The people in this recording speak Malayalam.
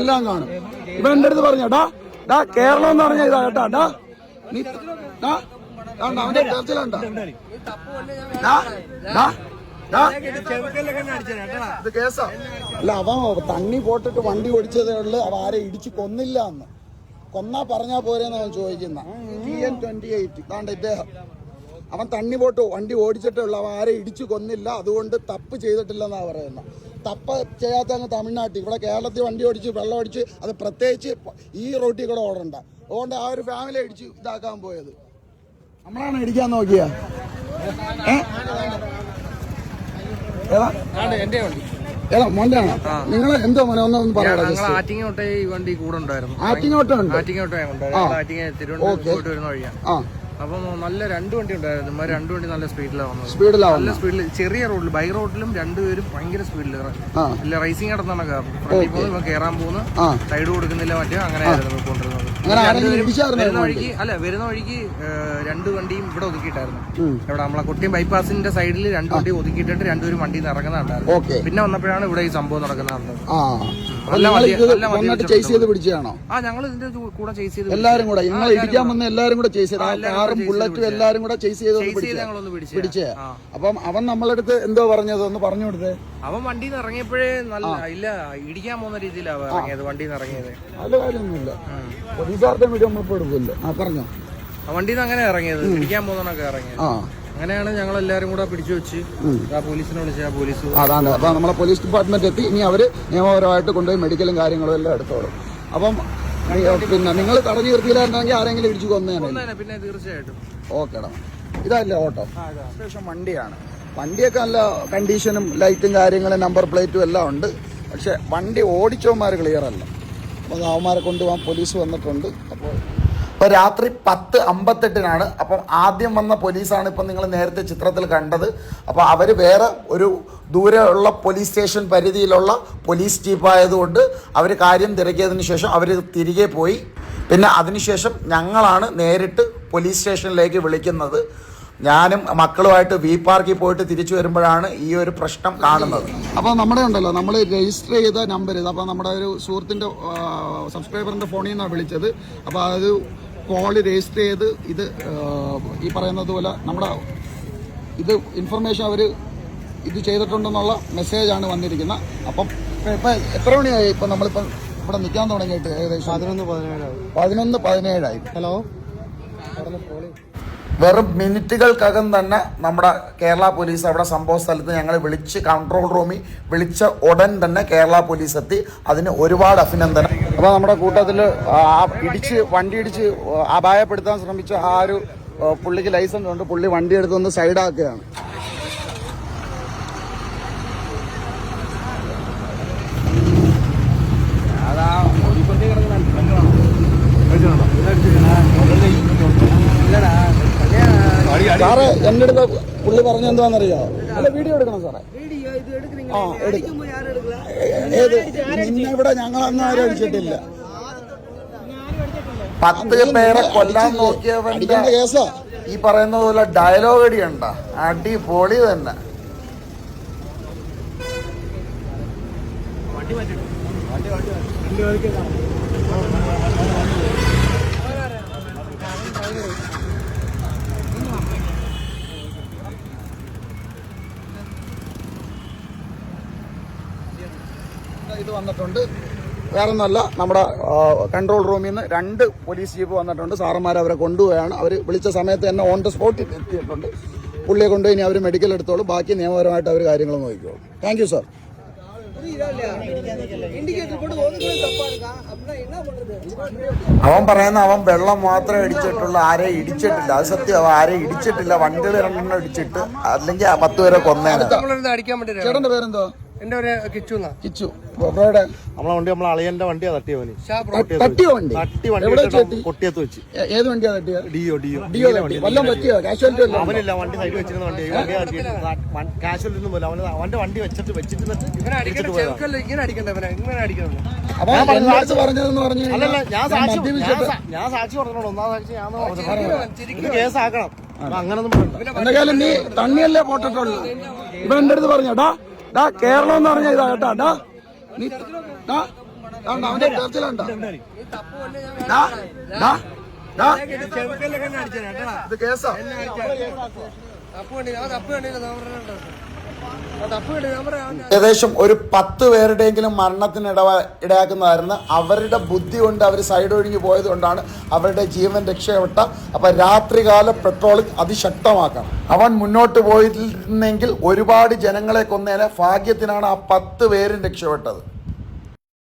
എല്ലാം കാണും. ഇവൻ എന്റെ അടുത്ത് പറഞ്ഞ കേരളം എന്ന് പറഞ്ഞ ഇതാ കേട്ടാ നീ അവന്റെ ചർച്ചിലുണ്ടോ ഇത് കേസാ? അല്ല, അവൻ തണ്ണി പോട്ടിട്ട് വണ്ടി ഓടിച്ചതേ ഉള്ളു. അവ ആരെ ഇടിച്ച് കൊന്നില്ല എന്ന്. കൊന്നാ പറഞ്ഞാ പോരെന്ന് അവൻ ചോദിക്കുന്ന. TN28 താണ്ട് ഇദ്ദേഹം. അവൻ തണ്ണി പോട്ട് വണ്ടി ഓടിച്ചിട്ടേ ഉള്ളു. അവൻ ആരെ ഇടിച്ചു കൊന്നില്ല, അതുകൊണ്ട് തപ്പ് ചെയ്തിട്ടില്ലെന്നാ പറയുന്നത്. തപ്പ് ചെയ്യാത്ത അങ്ങ് തമിഴ്നാട്ടിൽ, ഇവിടെ കേരളത്തിൽ വണ്ടി ഓടിച്ച് വെള്ളം അടിച്ച്, അത് പ്രത്യേകിച്ച് ഈ റോട്ടിൽ കൂടെ ഓടണ്ട. അതുകൊണ്ട് ആ ഒരു ഫാമിലി അടിച്ച് ഇതാക്കാൻ പോയത്. നമ്മളാണ് ഇടിക്കാൻ നോക്കിയ ഏതാ മോന്റെ ആണോ? നിങ്ങൾ എന്തോ മോനെ ഒന്നും പറയാം. അപ്പം നല്ല രണ്ട് വണ്ടി ഉണ്ടായിരുന്നു. രണ്ട് വണ്ടി നല്ല സ്പീഡിലാണ് നല്ല സ്പീഡിൽ, ചെറിയ റോഡിൽ ബൈ റോഡിലും രണ്ടുപേരും ഭയങ്കര സ്പീഡിൽ ഇല്ല റൈസിങ് നടന്നാണ് ഫ്രണ്ടിൽ പോകുന്നത്, കയറാൻ പോകുന്നു, സൈഡ് കൊടുക്കുന്നില്ല, മറ്റേ അങ്ങനെയായിരുന്നു കൊണ്ടിരുന്നത്. വരുന്ന വഴിക്ക് രണ്ട് വണ്ടിയും ഇവിടെ ഒതുക്കിയിട്ടായിരുന്നു. ഇവിടെ നമ്മളെ കൊട്ടിയം ബൈപ്പാസിന്റെ സൈഡിൽ രണ്ട് വണ്ടി ഒതുക്കിയിട്ടിട്ട് രണ്ടുപേരും വണ്ടിയിൽ നിന്ന് ഇറങ്ങുന്നുണ്ടായിരുന്നു. പിന്നെ വന്നപ്പോഴാണ് ഇവിടെ ഈ സംഭവം നടക്കുന്നത്. ഞങ്ങൾ ഇതിന്റെ കൂടെ ചേസ് ചെയ്ത് എല്ലാരും കൂടെ ഇടിക്കാൻ വന്ന എല്ലാരും കൂടെ ചേസ് ചെയ്ത്, കാറും ബുള്ളറ്റും എല്ലാരും കൂടെ ചേസ് ചെയ്ത് പിടിച്ചേ. അപ്പം അവൻ നമ്മളടുത്ത് എന്തോ പറഞ്ഞത് ഒന്ന് പറഞ്ഞു കൊടുത്തേ. അവൻ വണ്ടിയിൽ നിന്ന് ഇറങ്ങിയപ്പോഴേ ഇല്ല ഇടിക്കാൻ പോകുന്ന രീതിയിലാണ് ഇറങ്ങിയത്. വണ്ടിയിൽ നിന്ന് ഇറങ്ങിയത് നല്ല കാര്യമൊന്നുമില്ല. പോലീസുകാരുടെ വീഡിയോ നമ്മളിപ്പോ എടുക്കുമല്ലോ. പറഞ്ഞോ, വണ്ടിയിൽ നിന്ന് അങ്ങനെ ഇറങ്ങിയത്, ഇടിക്കാൻ പോകുന്നതൊക്കെ ഇറങ്ങിയത്. അങ്ങനെയാണ് ഞങ്ങൾ എല്ലാരും കൂടെ പിടിച്ചു വെച്ച് പോലീസിനെ വിളിച്ച പോലീസ്. അതാണ്. അപ്പൊ നമ്മളെ പോലീസ് ഡിപ്പാർട്ട്മെന്റ് എത്തി. ഇനി അവര് നിയമപരമായിട്ട് കൊണ്ടുപോയി മെഡിക്കലും കാര്യങ്ങളും എല്ലാം എടുത്തോളും. അപ്പം പിന്നെ നിങ്ങൾ തടഞ്ഞു നിർത്തിയില്ലായിരുന്നെങ്കിൽ ആരെങ്കിലും ഇടിച്ചു കൊന്നേനെ. പിന്നെ തീർച്ചയായിട്ടും. ഓക്കേടാ, ഇതല്ലേ ഓട്ടോ സ്റ്റേഷൻ വണ്ടിയാണ്. വണ്ടിയൊക്കെ നല്ല കണ്ടീഷനും ലൈറ്റും കാര്യങ്ങളും നമ്പർ പ്ലേറ്റും എല്ലാം ഉണ്ട്. പക്ഷെ വണ്ടി ഓടിച്ചവന്മാർ ക്ലിയർ അല്ല. അപ്പോൾ അവന്മാരെ കൊണ്ടുപോകാൻ പോലീസ് വന്നിട്ടുണ്ട്. അപ്പോൾ രാത്രി 10:58 അപ്പം ആദ്യം വന്ന പോലീസാണ് ഇപ്പം നിങ്ങൾ നേരത്തെ ചിത്രത്തിൽ കണ്ടത്. അപ്പോൾ അവർ വേറെ ഒരു ദൂരെയുള്ള പോലീസ് സ്റ്റേഷൻ പരിധിയിലുള്ള പോലീസ് ജീപ്പായതുകൊണ്ട് അവർ കാര്യം തിരക്കിയതിന് ശേഷം അവർ തിരികെ പോയി. പിന്നെ അതിനുശേഷം ഞങ്ങളാണ് നേരിട്ട് പോലീസ് സ്റ്റേഷനിലേക്ക് വിളിക്കുന്നത്. ഞാനും മക്കളുമായിട്ട് വി പാർക്കിൽ പോയിട്ട് തിരിച്ചു വരുമ്പോഴാണ് ഈ ഒരു പ്രശ്നം കാണുന്നത്. അപ്പോൾ നമ്മുടെ ഉണ്ടല്ലോ, നമ്മൾ രജിസ്റ്റർ ചെയ്ത നമ്പർ ഇത്. അപ്പോൾ നമ്മുടെ ഒരു സുഹൃത്തിൻ്റെ സബ്സ്ക്രൈബറിൻ്റെ ഫോണിൽ നിന്നാണ് വിളിച്ചത്. അപ്പോൾ അത് കോള് രജിസ്റ്റർ ചെയ്ത് ഇത് ഈ പറയുന്നത് പോലെ നമ്മുടെ ഇത് ഇൻഫർമേഷൻ അവർ ഇത് ചെയ്തിട്ടുണ്ടെന്നുള്ള മെസ്സേജാണ് വന്നിരിക്കുന്നത്. അപ്പം ഇപ്പം എത്ര മണിയായി? ഇപ്പം നമ്മളിപ്പം ഇവിടെ നിൽക്കാൻ തുടങ്ങിയിട്ട് ഏകദേശം 11:17. ഹലോ, വെറും മിനിറ്റുകൾക്കകം തന്നെ നമ്മുടെ കേരള പോലീസ് അവിടെ സംഭവ സ്ഥലത്ത് ഞങ്ങൾ വിളിച്ച് കൺട്രോൾ റൂമിൽ വിളിച്ച ഉടൻ തന്നെ കേരള പോലീസ് എത്തി. അതിന് ഒരുപാട് അഭിനന്ദനം. അപ്പോൾ നമ്മുടെ കൂട്ടത്തിൽ വണ്ടി ഇടിച്ച് അപായപ്പെടുത്താൻ ശ്രമിച്ച ആ ഒരു പുള്ളിക്ക് ലൈസൻസ് ഉണ്ട്. പുള്ളി വണ്ടി എടുത്തൊന്ന് സൈഡാക്കുകയാണ്. സാറേ, എൻ്റെ അടുത്ത് പുള്ളി പറഞ്ഞെന്താണെന്നറിയോ? അല്ല, വീഡിയോ എടുക്കണം സാറേ. ഏത് ഇവിടെ ഞങ്ങളൊന്നും ആരും അടിച്ചിട്ടില്ല. 10 പേരെ കൊല്ലാൻ നോക്കിയവന്റെ കേസാ ഈ പറയുന്ന പോലെ ഡയലോഗ് അടിയുണ്ട. അടിപൊളി തന്നെ. ഇത് വന്നിട്ടുണ്ട്. വേറെ ഒന്നല്ല, നമ്മുടെ കൺട്രോൾ റൂമിൽ നിന്ന് 2 പോലീസ് ജീപ്പ് വന്നിട്ടുണ്ട്. സാറന്മാർ അവരെ കൊണ്ടുപോയാണ്. അവർ വിളിച്ച സമയത്ത് തന്നെ ഓൺ ദ സ്പോട്ടിൽ എത്തിയിട്ടുണ്ട്. പുള്ളിയെ കൊണ്ടുപോയി ഇനി അവർ മെഡിക്കൽ എടുത്തോളൂ. ബാക്കി നിയമപരമായിട്ട് അവർ കാര്യങ്ങൾ നോക്കിക്കോളൂ. Thank you sir. അവൻ പറയുന്ന അവൻ വെള്ളം മാത്രമേ ഇടിച്ചിട്ടുള്ളൂ, ആരെയും ഇടിച്ചിട്ടില്ല. അത് സത്യം, അവൻ ആരെയും ഇടിച്ചിട്ടില്ല. വണ്ടികൾ 2 ഇടിച്ചിട്ട് അല്ലെങ്കിൽ 10 പേരെ കൊന്നേനെ. ചേട്ടന്റെ പേരെന്തോ? എന്റെ ഒരു കിച്ചു. നമ്മളെ വണ്ടി നമ്മളെ അളിയന്റെ വണ്ടിയാ തട്ടിയ വണ്ടി. കൊട്ടിയത്ത് വെച്ച്. ഏത് വണ്ടിയാ തട്ടിയ? ഡിയോ. അവനില്ല, വണ്ടി സൈഡ് വെച്ചിരുന്ന വണ്ടി. കാഷ്വാലിറ്റി ഒന്നും പോലെ അവന്റെ വണ്ടി വെച്ചിട്ട് ഞാൻ സാക്ഷി പറഞ്ഞോളൂ. ഒന്നാം സാക്ഷി ഞാൻ കേസാക്കണം. അങ്ങനൊന്നും എന്തായാലും നീ തണ്ണിയല്ലേ പോട്ടിട്ടുള്ളൂ. ഇവൻ എന്റെ അടുത്ത് പറഞ്ഞോട്ടാ കേരളം എന്ന് പറഞ്ഞ ഇതാ കേട്ടാ നീ അവന്റെ തെരച്ചിലുണ്ടോ? ഇത് കേസാ. ഏകദേശം ഒരു 10 പേരുടെയെങ്കിലും മരണത്തിന് ഇടയാക്കുന്നതായിരുന്നു. അവരുടെ ബുദ്ധി കൊണ്ട് അവർ സൈഡ് ഒഴിഞ്ഞു പോയത് കൊണ്ടാണ് അവരുടെ ജീവൻ രക്ഷപ്പെട്ട. അപ്പൊ രാത്രികാല പെട്രോളിംഗ് അതിശക്തമാക്കണം. അവൻ മുന്നോട്ട് പോയിരുന്നെങ്കിൽ ഒരുപാട് ജനങ്ങളെ കൊന്നേനെ. ഭാഗ്യത്തിനാണ് ആ 10 പേരും രക്ഷപ്പെട്ടത്.